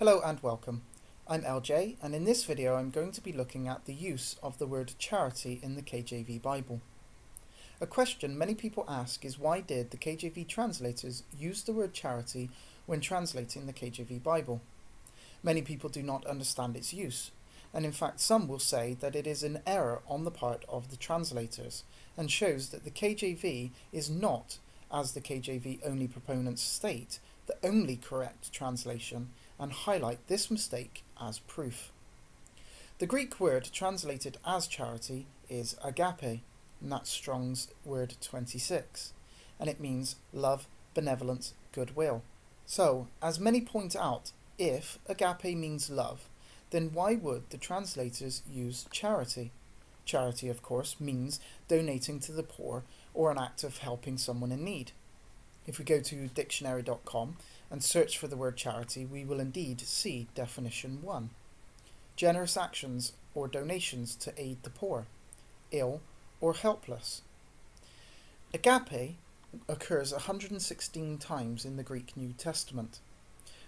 Hello and welcome. I'm LJ, and in this video I'm going to be looking at the use of the word charity in the KJV Bible. A question many people ask is, why did the KJV translators use the word charity when translating the KJV Bible? Many people do not understand its use, and in fact some will say that it is an error on the part of the translators and shows that the KJV is not, as the KJV only proponents state, the only correct translation, and highlight this mistake as proof. The Greek word translated as charity is agape, and that's Strong's word 26, and it means love, benevolence, goodwill. So, as many point out, if agape means love, then why would the translators use charity? Charity, of course, means donating to the poor or an act of helping someone in need. If we go to dictionary.com and search for the word charity, we will indeed see definition 1. Generous actions or donations to aid the poor, ill, or helpless. Agape occurs 116 times in the Greek New Testament.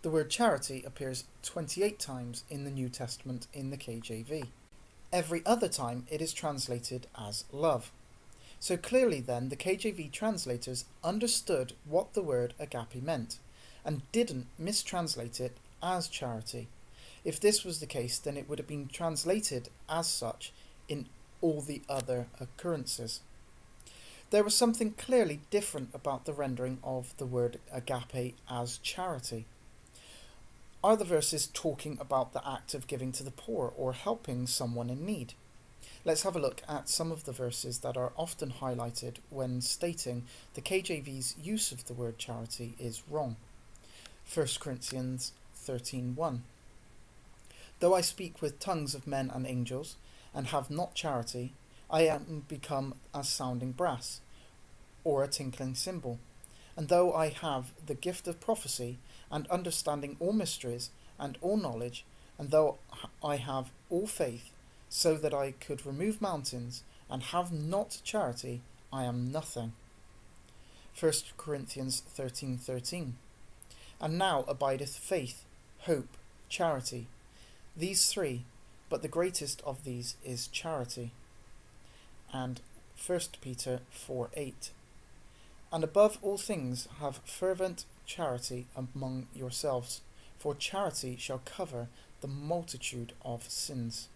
The word charity appears 28 times in the New Testament in the KJV. Every other time it is translated as love. So clearly then the KJV translators understood what the word agape meant and didn't mistranslate it as charity. If this was the case, then it would have been translated as such in all the other occurrences. There was something clearly different about the rendering of the word agape as charity. Are the verses talking about the act of giving to the poor or helping someone in need? Let's have a look at some of the verses that are often highlighted when stating the KJV's use of the word charity is wrong. 1 Corinthians 13:1. Though I speak with tongues of men and angels, and have not charity, I am become as sounding brass, or a tinkling cymbal. And though I have the gift of prophecy, and understanding all mysteries, and all knowledge, and though I have all faith, so that I could remove mountains, and have not charity, I am nothing. 1 Corinthians 13:13. And now abideth faith, hope, charity, these three, but the greatest of these is charity. And 1 Peter 4:8. And above all things have fervent charity among yourselves, for charity shall cover the multitude of sins.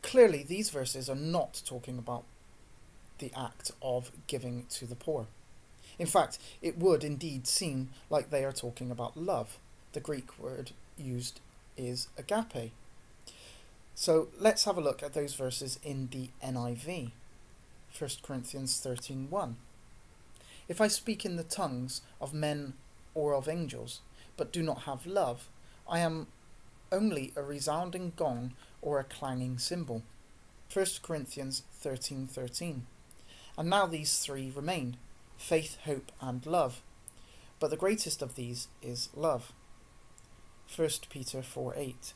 Clearly, these verses are not talking about the act of giving to the poor. In fact, it would indeed seem like they are talking about love. The Greek word used is agape. So let's have a look at those verses in the NIV. 1 Corinthians 13:1. If I speak in the tongues of men or of angels, but do not have love, I am only a resounding gong or a clanging cymbal. 1 Corinthians 13:13. And now these three remain, faith, hope, and love, but the greatest of these is love. 1 Peter 4:8.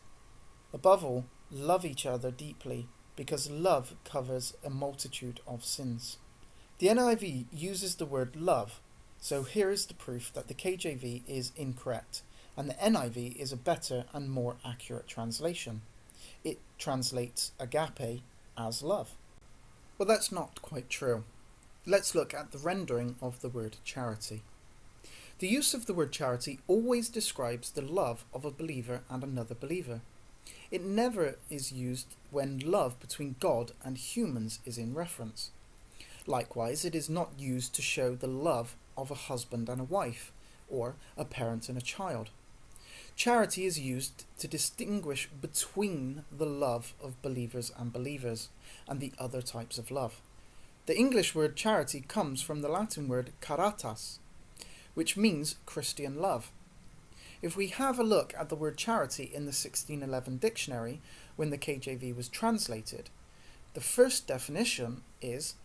Above all, love each other deeply, because love covers a multitude of sins. The NIV uses the word love, so here is the proof that the KJV is incorrect, and the NIV is a better and more accurate translation. It translates agape as love. Well, that's not quite true. Let's look at the rendering of the word charity. The use of the word charity always describes the love of a believer and another believer. It never is used when love between God and humans is in reference. Likewise, it is not used to show the love of a husband and a wife, or a parent and a child. Charity is used to distinguish between the love of believers and the other types of love. The English word charity comes from the Latin word caritas, which means Christian love. If we have a look at the word charity in the 1611 dictionary, when the KJV was translated, the first definition is,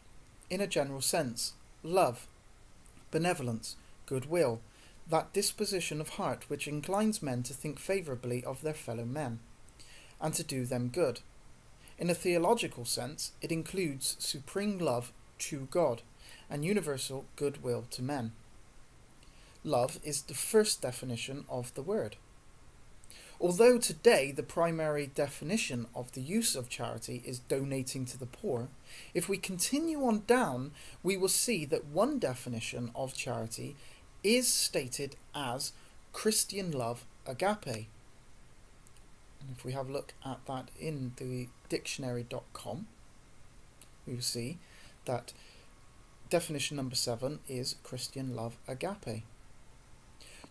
in a general sense, love, benevolence, goodwill, that disposition of heart which inclines men to think favourably of their fellow men, and to do them good. In a theological sense, it includes supreme love to God, and universal goodwill to men. Love is the first definition of the word. Although today the primary definition of the use of charity is donating to the poor, if we continue on down, we will see that one definition of charity is stated as Christian love agape. And if we have a look at that in the dictionary.com, we will see that definition number 7 is Christian love agape.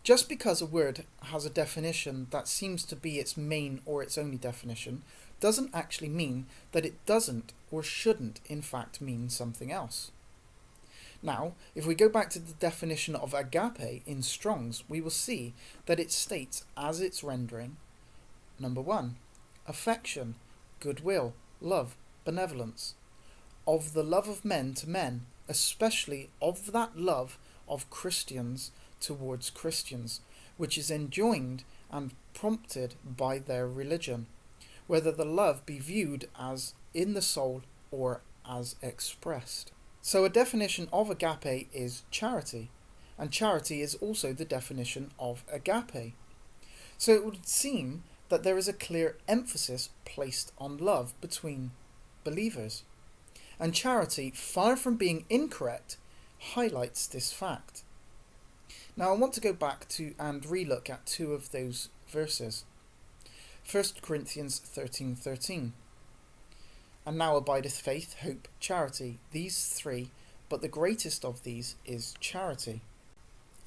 Just because a word has a definition that seems to be its main or its only definition doesn't actually mean that it doesn't or shouldn't in fact mean something else. Now, if we go back to the definition of agape in Strong's, we will see that it states as its rendering, number 1, affection, goodwill, love, benevolence, of the love of men to men, especially of that love of Christians towards Christians, which is enjoined and prompted by their religion, whether the love be viewed as in the soul or as expressed. So a definition of agape is charity, and charity is also the definition of agape. So it would seem that there is a clear emphasis placed on love between believers, and charity, far from being incorrect, highlights this fact. Now I want to go back to and relook at two of those verses. 1 Corinthians 13:13. And now abideth faith, hope, charity, these three, but the greatest of these is charity.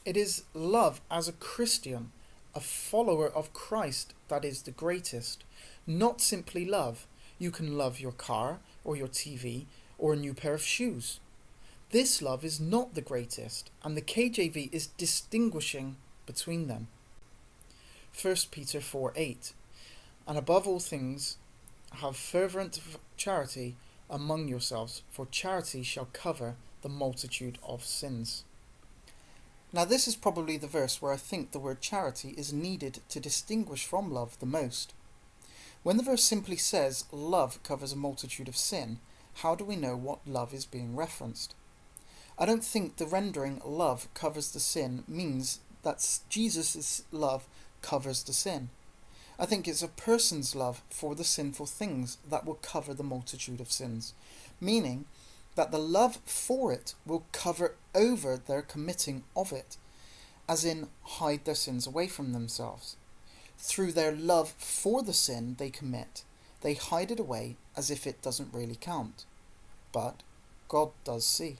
It is love as a Christian, a follower of Christ, that is the greatest, not simply love. You can love your car or your TV or a new pair of shoes. This love is not the greatest, and the KJV is distinguishing between them. 1 Peter 4:8. And above all things, have fervent charity among yourselves, for charity shall cover the multitude of sins. Now this is probably the verse where I think the word charity is needed to distinguish from love the most. When the verse simply says love covers a multitude of sin, how do we know what love is being referenced? I don't think the rendering love covers the sin means that Jesus' love covers the sin. I think it's a person's love for the sinful things that will cover the multitude of sins, meaning that the love for it will cover over their committing of it, as in hide their sins away from themselves. Through their love for the sin they commit, they hide it away as if it doesn't really count. But God does see.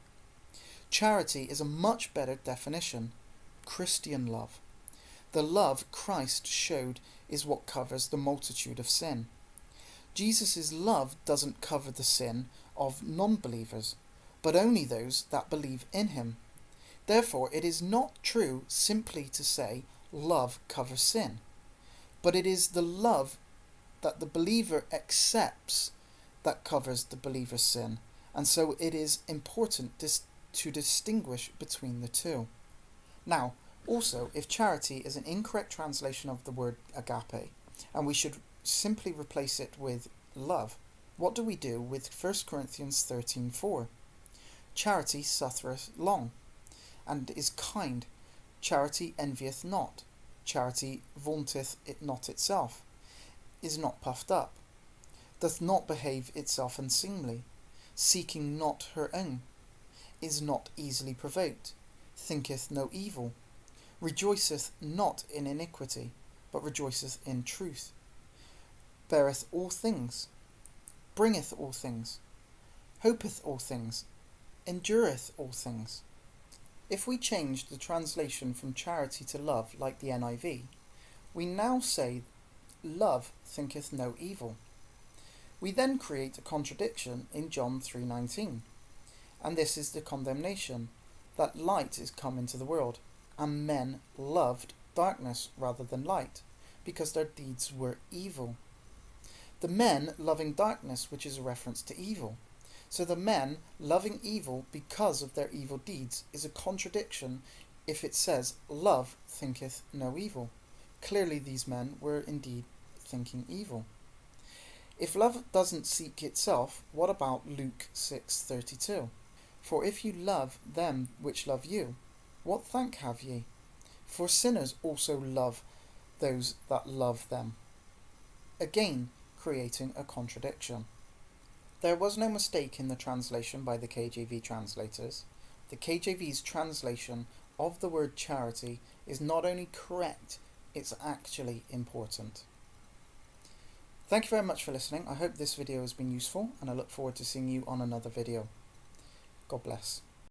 Charity is a much better definition. Christian love. The love Christ showed is what covers the multitude of sin. Jesus' love doesn't cover the sin of non-believers, but only those that believe in him. Therefore, it is not true simply to say love covers sin, but it is the love that the believer accepts that covers the believer's sin, and so it is important to distinguish between the two. Now, also, if charity is an incorrect translation of the word agape, and we should simply replace it with love, what do we do with 1 Corinthians 13:4? Charity suffereth long, and is kind. Charity envieth not. Charity vaunteth it not itself, is not puffed up, doth not behave itself unseemly, seeking not her own, is not easily provoked, thinketh no evil, rejoiceth not in iniquity, but rejoiceth in truth, beareth all things, bringeth all things, hopeth all things, endureth all things. If we change the translation from charity to love like the NIV, we now say love thinketh no evil. We then create a contradiction in John 3:19, and this is the condemnation, that light is come into the world, and men loved darkness rather than light, because their deeds were evil. The men loving darkness, which is a reference to evil. So the men loving evil because of their evil deeds is a contradiction if it says love thinketh no evil. Clearly these men were indeed thinking evil. If love doesn't seek itself, what about Luke 6:32? For if you love them which love you, what thank have ye? For sinners also love those that love them. Again, creating a contradiction. There was no mistake in the translation by the KJV translators. The KJV's translation of the word charity is not only correct, it's actually important. Thank you very much for listening. I hope this video has been useful, and I look forward to seeing you on another video. God bless.